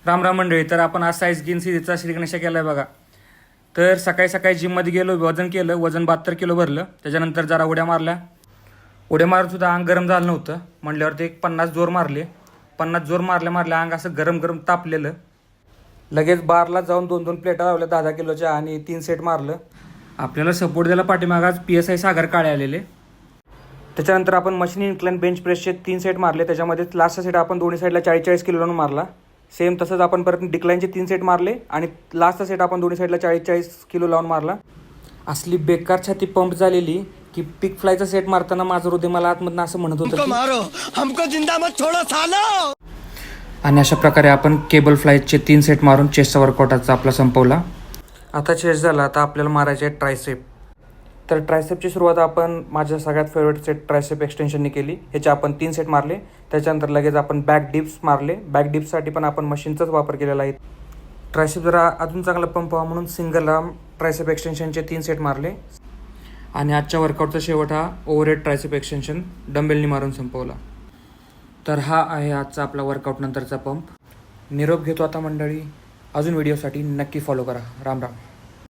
राम राम मंडळी. तर आपण आज साईज गेन सिरीजचा श्रीगणेशा केला आहे बघा. तर सकाळी सकाळी जिममध्ये गेलो, वजन केलं, वजन 72 किलो भरलं. त्याच्यानंतर जरा उड्या मारल्या. उड्या मारून सुद्धा अंग गरम झालं नव्हतं म्हटल्यावर ते 50 जोर मारले. 50 जोर मारल्या अंग असं गरम गरम तापलेलं. लगेच बारला जाऊन 2-2 प्लेटा लावल्या 10-10 किलोच्या आणि 3 सेट मारलं. आपल्याला सपोर्ट द्यायला पाठीमाग आज PSI सागर काळे आलेले. त्याच्यानंतर आपण मशीन इन्क्लाइन बेंच प्रेसचे 3 सेट मारले. त्याच्यामध्ये लास्टचा सेट आपण दोन्ही साईडला 40-40 किलो लावून मारला. सेम तसंच आपण परत डिक्लाइनचे 3 सेट मारले आणि लास्टचा सेट आपण दोन्ही साईडला 40-40 किलो लावून मारला. असली बेकार छाती पंप झालेली की पिक फ्लायचा सेट मारताना माझं हृदय मला आतमधनं असं म्हणत होतं मारो हमको जिंदा मत छोड़ो सालो. आणि अशा प्रकारे आपण केबल फ्लायचे 3 सेट मारून चेस्टचा वर्कआउटाचा आपला संपवला. आता चेस्ट झाला. आता आपल्याला मारायचे आहे ट्रायसेप. तर ट्रायसेपची सुरुवात आपण माझ्या सगळ्यात फेवरेट सेट ट्रायसेप एक्सटेन्शनने केली. ह्याचे आपण 3 सेट मारले. त्याच्यानंतर लगेच आपण बॅक डिप्स मारले. बॅक डिप्ससाठी पण आपण मशीनचाच वापर केलेला आहे. ट्रायसेप जरा अजून चांगला पंप व्हावा म्हणून सिंगल आर्म ट्रायसेप एक्सटेन्शनचे 3 सेट मारले. आणि आजच्या वर्कआउटचा शेवट हा ओव्हरहेड ट्रायसेप एक्सटेन्शन डंबेलनी मारून संपवला. तर हा आहे आजचा आपला वर्कआउट नंतरचा पंप. निरोप घेतो आता मंडळी. अजून व्हिडिओसाठी नक्की फॉलो करा. राम राम.